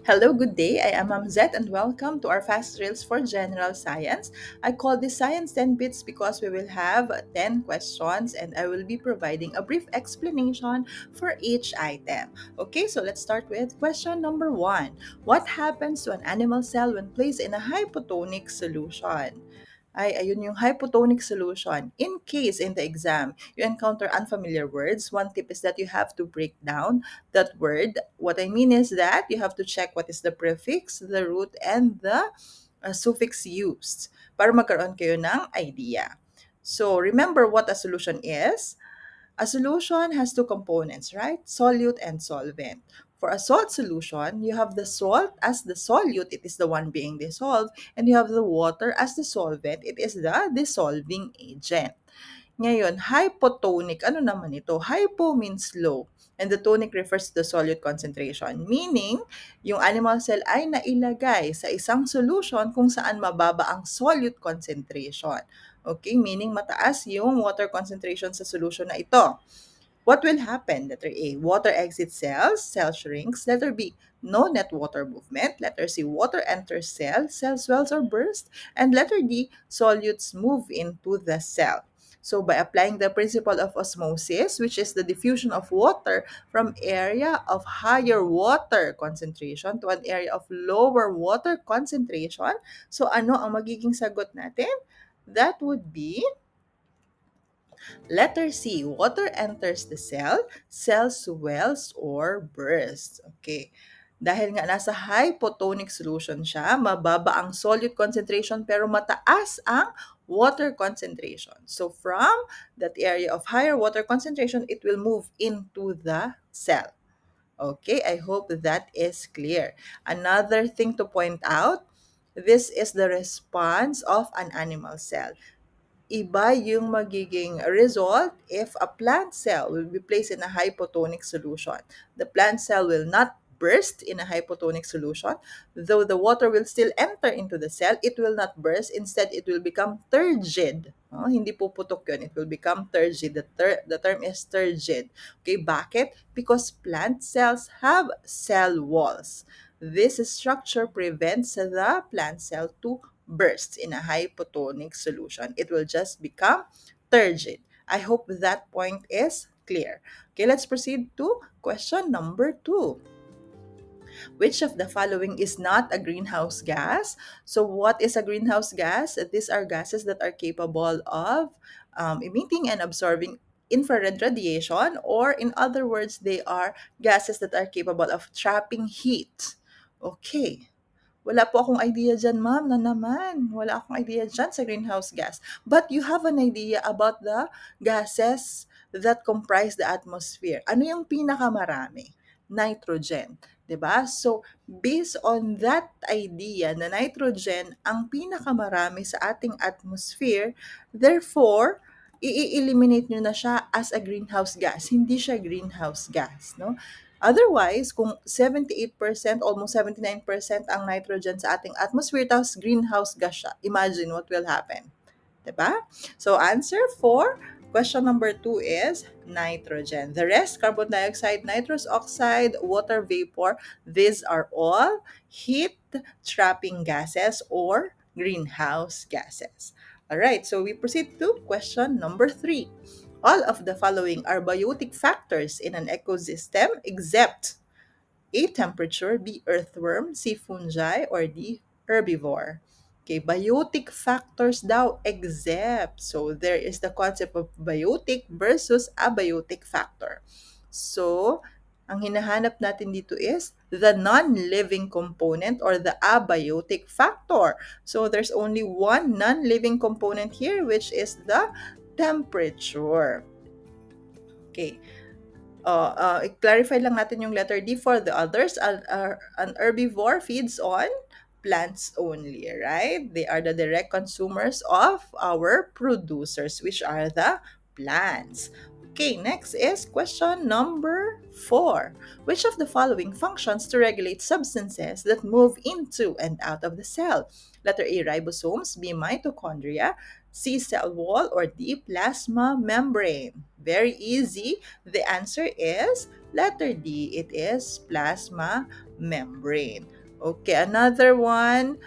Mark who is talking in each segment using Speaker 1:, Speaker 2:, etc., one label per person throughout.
Speaker 1: Hello, good day. I am Ma'am Zet and welcome to our fast drills for general science. I call this Science 10 Bits because we will have 10 questions and I will be providing a brief explanation for each item. Okay, so let's start with question number 1. What happens to an animal cell when placed in a hypotonic solution? Ayun yung hypotonic solution. In case in the exam, you encounter unfamiliar words, one tip is that you have to break down that word. What I mean is that you have to check what is the prefix, the root, and the suffix used para magkaroon kayo ng idea. So, remember what a solution is. A solution has two components, right? Solute and solvent. For a salt solution, you have the salt as the solute, it is the one being dissolved, and you have the water as the solvent, it is the dissolving agent. Ngayon, hypotonic, ano naman ito? Hypo means low, and the tonic refers to the solute concentration, meaning yung animal cell ay nailagay sa isang solution kung saan mababa ang solute concentration. Okay, meaning mataas yung water concentration sa solution na ito. What will happen? Letter A, water exits cells, cell shrinks. Letter B, no net water movement. Letter C, water enters cell, cell swells or bursts. And letter D, solutes move into the cell. So by applying the principle of osmosis, which is the diffusion of water from area of higher water concentration to an area of lower water concentration, so ano ang magiging sagot natin? That would be letter C, water enters the cell, cell swells or bursts. Okay. Dahil nga nasa hypotonic solution siya, mababa ang solute concentration pero mataas ang water concentration. So from that area of higher water concentration, it will move into the cell. Okay, I hope that is clear. Another thing to point out, this is the response of an animal cell. Iba yung magiging result if a plant cell will be placed in a hypotonic solution. The plant cell will not burst in a hypotonic solution. Though the water will still enter into the cell, it will not burst. Instead, it will become turgid. Hindi puputok yun. It will become turgid. The term is turgid. Okay, bakit? Because plant cells have cell walls. This structure prevents the plant cell to burst in a hypotonic solution. It will just become turgid. I hope that point is clear. Okay, let's proceed to question number 2. Which of the following is not a greenhouse gas? So what is a greenhouse gas? These are gases that are capable of emitting and absorbing infrared radiation, or in other words, they are gases that are capable of trapping heat. Okay. Wala po akong idea dyan, ma'am, na naman. Wala akong idea dyan sa greenhouse gas. But you have an idea about the gases that comprise the atmosphere. Ano yung pinakamarami? Nitrogen. 'Di ba? So, based on that idea na nitrogen ang pinakamarami sa ating atmosphere, therefore, i-eliminate nyo na siya as a greenhouse gas. Hindi siya greenhouse gas, no? Otherwise, kung 78%, almost 79% ang nitrogen sa ating atmosphere, tapos greenhouse gas siya, imagine what will happen. Diba? So, answer for question number 2 is nitrogen. The rest, carbon dioxide, nitrous oxide, water vapor, these are all heat-trapping gases or greenhouse gases. Alright, so we proceed to question number 3. All of the following are biotic factors in an ecosystem except A. Temperature, B. Earthworm, C. Fungi, or D. Herbivore. Okay, biotic factors daw except. So, there is the concept of biotic versus abiotic factor. So, ang hinahanap natin dito is the non-living component or the abiotic factor. So, there's only one non-living component here, which is the temperature. Okay. I-clarify lang natin yung letter D for the others. An herbivore feeds on plants only, right? They are the direct consumers of our producers, which are the plants. Okay, next is question number 4. Which of the following functions to regulate substances that move into and out of the cell? Letter A, ribosomes, B, mitochondria, C, cell wall, or D, plasma membrane. Very easy. The answer is letter D. It is plasma membrane. Okay, another one.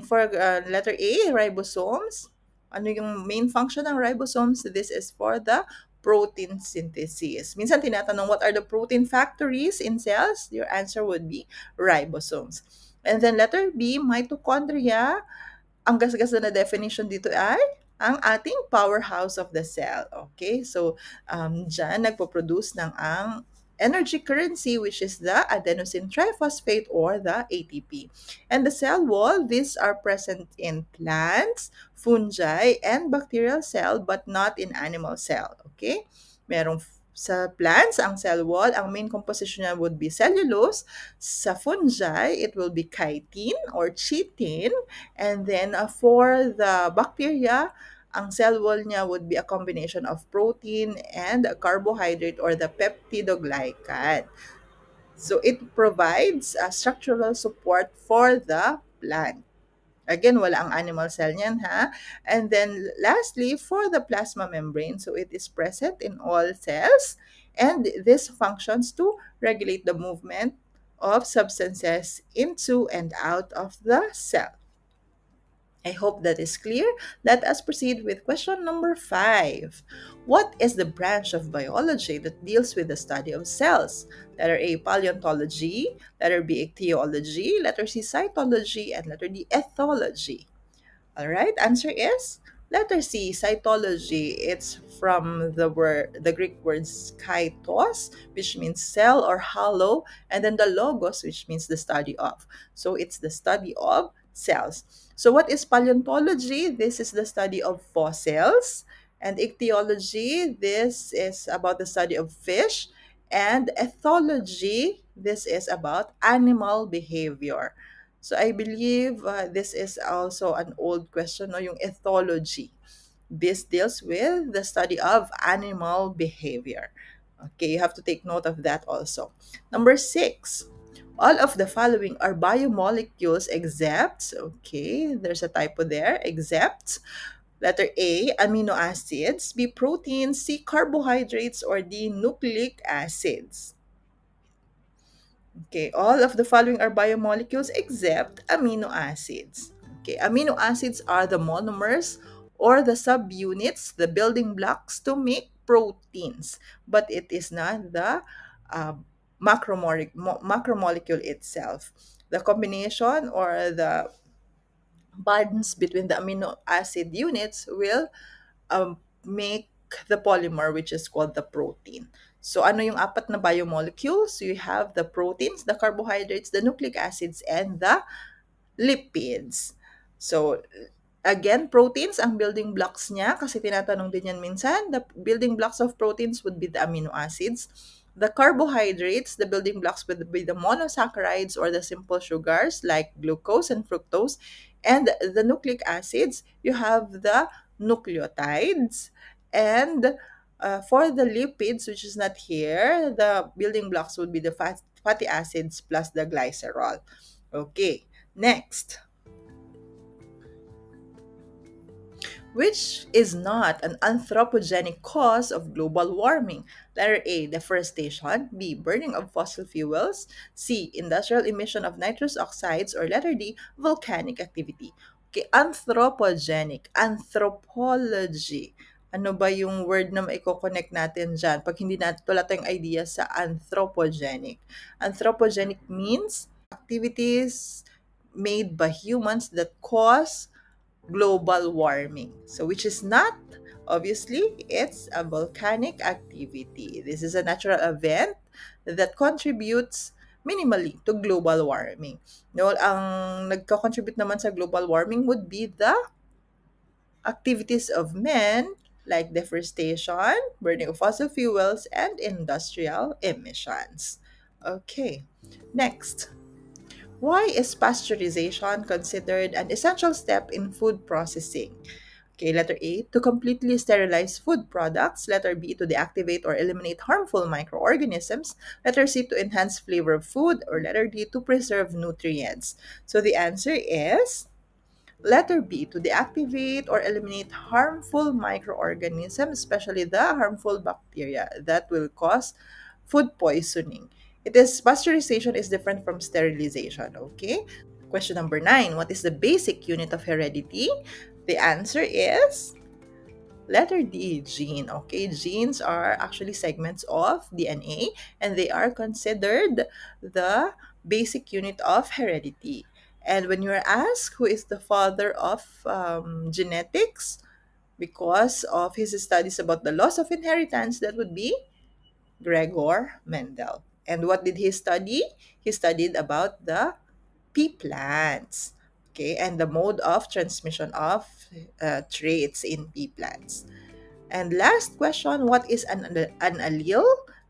Speaker 1: For letter A, ribosomes. Ano yung main function ng ribosomes? This is for the protein synthesis. Minsan tinatanong, what are the protein factories in cells? Your answer would be ribosomes. And then letter B, mitochondria. Ang gasgas na definition dito ay ang ating powerhouse of the cell. Okay? So, dyan nagpo-produce ng ang energy currency, which is the adenosine triphosphate or the ATP. And the cell wall, these are present in plants, fungi, and bacterial cell but not in animal cell. Okay? Merong sa plants, ang cell wall, ang main composition niya would be cellulose. Sa fungi, it will be chitin or chitin. And then for the bacteria, ang cell wall niya would be a combination of protein and a carbohydrate or the peptidoglycan. So it provides a structural support for the plant. Again, wala ang animal cell niyan, ha? And then lastly, for the plasma membrane, so it is present in all cells and this functions to regulate the movement of substances into and out of the cell. I hope that is clear. Let us proceed with question number 5. What is the branch of biology that deals with the study of cells? Letter A, paleontology. Letter B, ichthyology. Letter C, cytology. And letter D, ethology. All right, answer is letter C, cytology. It's from the Greek word skytos, which means cell or hollow, and then the logos, which means the study of. So it's the study of cells. So what is paleontology? This is the study of fossils. And ichthyology, this is about the study of fish. And ethology, this is about animal behavior. So I believe this is also an old question, no? Yung ethology. This deals with the study of animal behavior. Okay, you have to take note of that also. Number 6. All of the following are biomolecules except, okay, there's a typo there, except letter A, amino acids, B, proteins, C, carbohydrates, or D, nucleic acids. Okay, all of the following are biomolecules except amino acids. Okay, amino acids are the monomers or the subunits, the building blocks to make proteins, but it is not the uh, macromolecule itself. The combination or the bonds between the amino acid units will make the polymer, which is called the protein. So ano yung apat na biomolecules? You have the proteins, the carbohydrates, the nucleic acids, and the lipids. So again, proteins ang building blocks niya kasi tinatanong din yan minsan. The building blocks of proteins would be the amino acids. The carbohydrates, the building blocks would be the monosaccharides or the simple sugars like glucose and fructose. And the nucleic acids, you have the nucleotides. And for the lipids, which is not here, the building blocks would be the fatty acids plus the glycerol. Okay, next. Which is not an anthropogenic cause of global warming? Letter A, deforestation. B, burning of fossil fuels. C, industrial emission of nitrous oxides. Or letter D, volcanic activity. Okay, anthropogenic, anthropology. Ano ba yung word na maiko-connect natin dyan? Pag hindi natin, wala tayong idea sa anthropogenic. Anthropogenic means activities made by humans that cause global warming. So which is not, obviously, it's a volcanic activity. This is a natural event that contributes minimally to global warming. No, ang nagko-contribute naman sa global warming would be the activities of men like deforestation, burning of fossil fuels, and industrial emissions. Okay, next. Why is pasteurization considered an essential step in food processing? Okay, letter A, to completely sterilize food products. Letter B, to deactivate or eliminate harmful microorganisms. Letter C, to enhance flavor of food. Or letter D, to preserve nutrients. So the answer is letter B, to deactivate or eliminate harmful microorganisms, especially the harmful bacteria that will cause food poisoning. It is pasteurization is different from sterilization, okay? Question number 9, what is the basic unit of heredity? The answer is letter D, gene. Okay, genes are actually segments of DNA and they are considered the basic unit of heredity. And when you're asked who is the father of genetics, because of his studies about the laws of inheritance, that would be Gregor Mendel. And what did he study? He studied about the pea plants, okay, and the mode of transmission of traits in pea plants. And last question, what is an allele?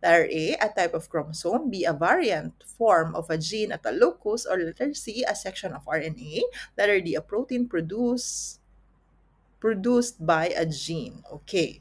Speaker 1: Letter A, a type of chromosome. B, a variant form of a gene at a locus. Or letter C, a section of RNA. Letter D, a protein produced by a gene. Okay.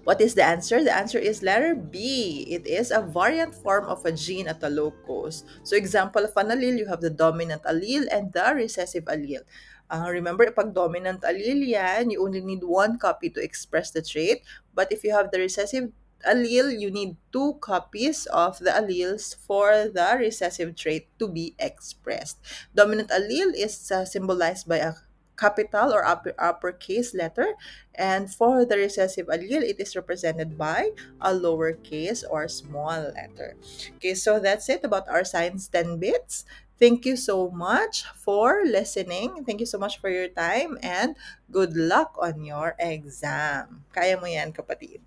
Speaker 1: What is the answer? The answer is letter B. It is a variant form of a gene at a locus. So example of an allele, you have the dominant allele and the recessive allele. Remember, pag dominant allele yan, you only need one copy to express the trait. But if you have the recessive allele, you need two copies of the alleles for the recessive trait to be expressed. Dominant allele is symbolized by a capital or uppercase letter, and for the recessive allele, it is represented by a lowercase or small letter. Okay, so that's it about our science 10 bits. Thank you so much for listening. Thank you so much for your time and good luck on your exam. Kaya mo yan, kapatid.